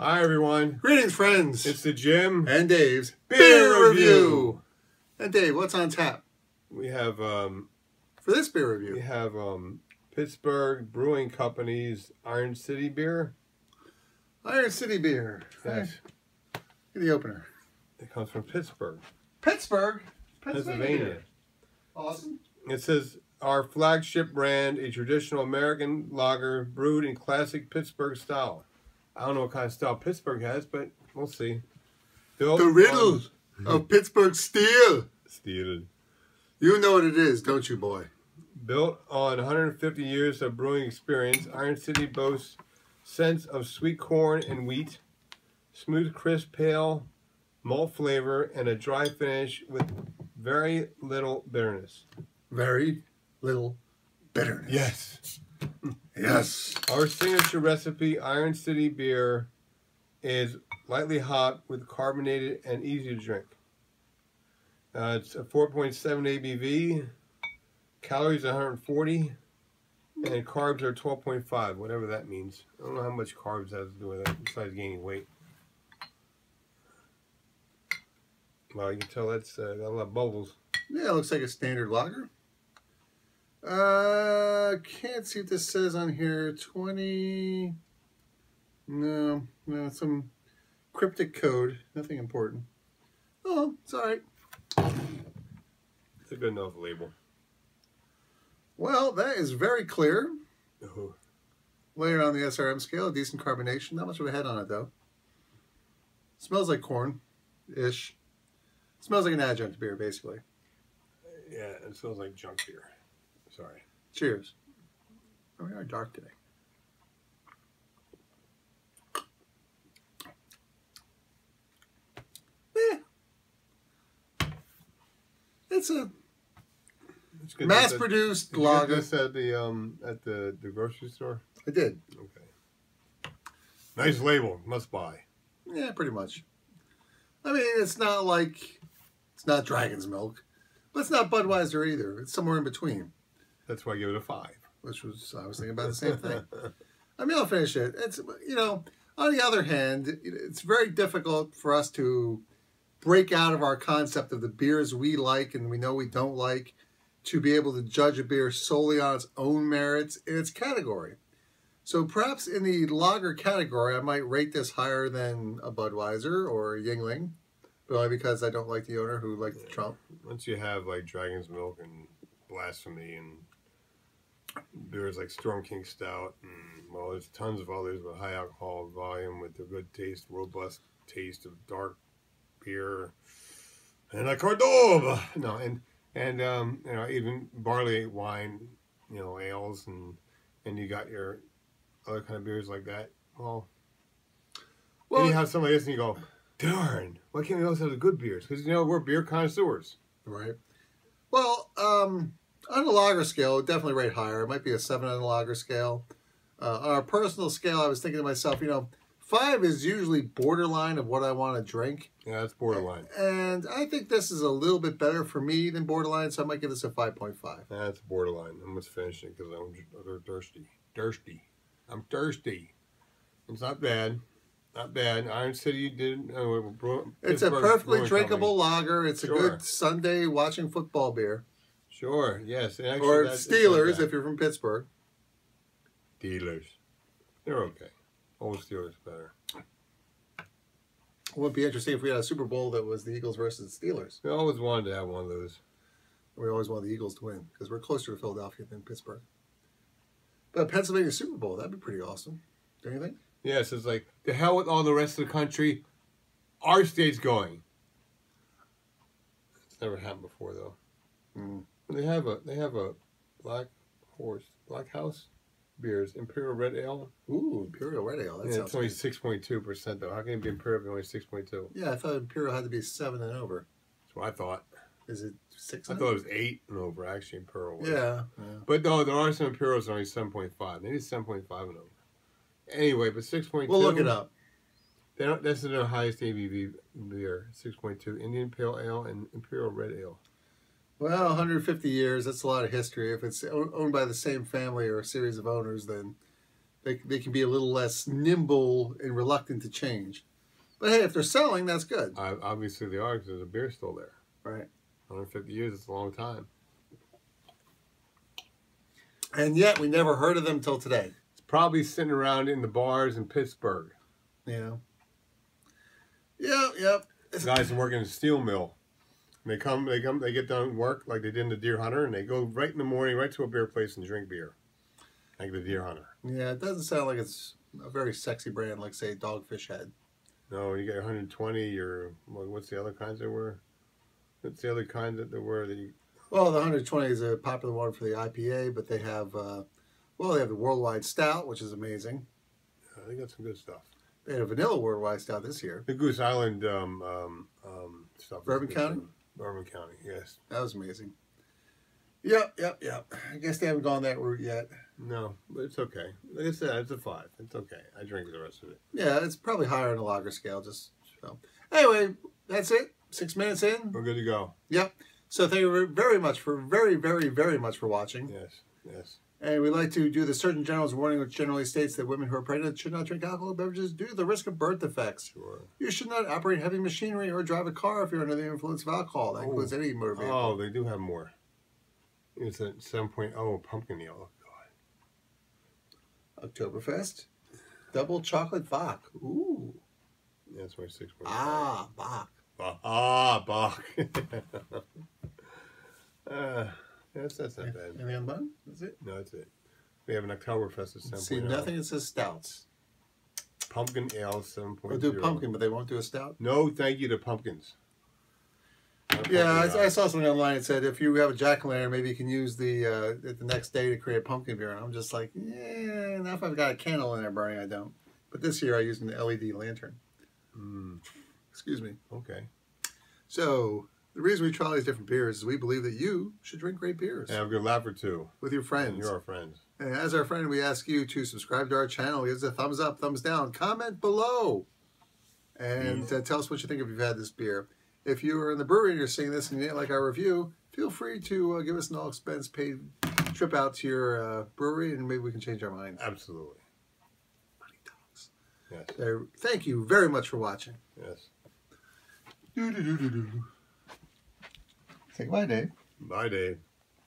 Hi, everyone. Greetings, friends. It's the Jim and Dave's Beer Review. And Dave, what's on tap We have for this beer review? we have Pittsburgh Brewing Company's Iron City beer. Iron City beer. Yes, Get the opener. it comes from Pittsburgh, Pittsburgh, Pennsylvania. Awesome. It says our flagship brand, a traditional American lager brewed in classic Pittsburgh style. I don't know what kind of style Pittsburgh has, but we'll see. Built The riddle of Pittsburgh steel. Steel. You know what it is, don't you, boy? Built on 150 years of brewing experience, Iron City boasts scents of sweet corn and wheat, smooth, crisp, pale malt flavor, and a dry finish with very little bitterness. Very little bitterness. Yes. Yes. Our signature recipe, Iron City beer, is lightly hot with carbonated and easy to drink. It's a 4.7 ABV, calories 140, and carbs are 12.5, whatever that means. I don't know how much carbs that has to do with that besides gaining weight. Well, you can tell that's got a lot of bubbles. Yeah, it looks like a standard lager. Can't see what this says on here. 20. No, some cryptic code. Nothing important. Oh, it's all right. It's a good enough label. Well, that is very clear. Oh. Later on the SRM scale, decent carbonation. Not much of a head on it, though. Smells like corn-ish. Smells like an adjunct beer, basically. Yeah, it smells like junk beer. Sorry. Cheers. Oh, we are dark today. It's a mass-produced lager. Did you get this at the grocery store? I did. Okay. Nice label. Must buy. Yeah, pretty much. I mean, it's not Dragon's Milk, but it's not Budweiser either. It's somewhere in between. That's why I give it a 5. I was thinking about the same thing. I mean, I'll finish it. It's, on the other hand, it's very difficult for us to break out of our concept of the beers we like and we know we don't like to be able to judge a beer solely on its own merits in its category. So perhaps in the lager category, I might rate this higher than a Budweiser or a Yuengling, but only because I don't like the owner who liked Trump. Once you have like Dragon's Milk and Blasphemy and beers like Storm King Stout, and well, there's tons of others with high alcohol volume with a good taste, robust taste of dark beer, and a Cordoba. No, and even barley wine, ales, and you got your other kind of beers like that. Well, then you have something like this and you go, darn, why can't we also have the good beers? Because, we're beer connoisseurs. Right. Well, on the lager scale, I'd definitely rate higher. It might be a 7 on the lager scale. On a personal scale, I was thinking to myself, 5 is usually borderline of what I want to drink. Yeah, that's borderline. And I think this is a little bit better for me than borderline, so I might give this a 5.5. That's borderline. I'm just finishing because I'm thirsty. I'm thirsty. It's not bad. Not bad. Iron City did. It's a perfectly drinkable lager. It's a Sure. good Sunday watching football beer. Sure, yes. And actually, Or Steelers if you're from Pittsburgh. Steelers. They're okay. Old Steelers better. It would be interesting if we had a Super Bowl that was the Eagles versus the Steelers. We always wanted to have one of those. We always want the Eagles to win because we're closer to Philadelphia than Pittsburgh. But Pennsylvania Super Bowl, that'd be pretty awesome. Don't you think? Yes, it's like, the hell with all the rest of the country. Our state's going. It's never happened before, though. Mm. They have a Black House beers, Imperial Red Ale. Ooh, Imperial Red Ale. That Yeah, sounds it's only 6.2% though. How can it be Imperial if only 6.2? Yeah, I thought Imperial had to be 7 and over. That's what I thought. Is it 6 I and thought over? it was 8 and over, actually, Imperial was. Yeah. But no, there are some Imperials that are only 7.5. Maybe 7.5 and over. Anyway, but 6.2. We'll look it up. That's their highest ABV beer, 6.2. Indian Pale Ale and Imperial Red Ale. Well, 150 years, that's a lot of history. If it's owned by the same family or a series of owners, then they can be a little less nimble and reluctant to change. But hey, if they're selling, that's good. Obviously they are, because there's a beer still there. Right. 150 years, it's a long time. And yet, we never heard of them till today. It's probably sitting around in the bars in Pittsburgh. Yeah. Yep. Guys working in a steel mill. They get done work like they did in the Deer Hunter, and they go right in the morning, right to a beer place and drink beer. Like the Deer Hunter. Yeah, it doesn't sound like it's a very sexy brand, like, say, Dogfish Head. No, you get 120, or what's the other kinds there were? What's the other kinds that there were? Well, the 120 is a popular one for the IPA, but they have, they have the Worldwide Stout, which is amazing. They got some good stuff. They had a vanilla Worldwide Stout this year. The Goose Island stuff. Bourbon County? Bourbon County, yes. That was amazing. Yep. I guess they haven't gone that route yet. No, but it's okay. Like I said, it's a 5. It's okay. I drink the rest of it. Yeah, it's probably higher on the lager scale. Just so. Anyway, that's it. 6 minutes in. We're good to go. Yep. So thank you very much for very much for watching. Yes. And we'd like to do the Surgeon General's warning, which generally states that women who are pregnant should not drink alcoholic beverages due to the risk of birth defects. Sure. You should not operate heavy machinery or drive a car if you're under the influence of alcohol. That includes any motor vehicle. Oh, they do have more. It's a 7.0 pumpkin ale. Oh, God. Oktoberfest. Double chocolate vodka. Ooh. That's my 6.5. Ah, Bach. Bach. That's not bad. Anything on the button? That's it? No, that's it. We have an Oktoberfest at 7.0. See, nothing that says stouts. Pumpkin ale 7.0. They'll do pumpkin, but they won't do a stout? No, thank you to pumpkins. Yeah, I saw something online that said if you have a jack-o'-lantern, maybe you can use the next day to create a pumpkin beer. And I'm just like, yeah, now if I've got a candle in there burning, I don't. But this year I used an LED lantern. Excuse me. Okay. So the reason we try all these different beers is we believe that you should drink great beers. And have a good laugh or two. With your friends. And you're our friends. And as our friend, we ask you to subscribe to our channel. Give us a thumbs up, thumbs down. Comment below. And tell us what you think if you've had this beer. If you are in the brewery and you're seeing this and you didn't like our review, feel free to give us an all-expense paid trip out to your brewery, and maybe we can change our minds. Absolutely. Money talks. Yes. So, thank you very much for watching. Yes. Say goodbye, Dave. Bye, Dave.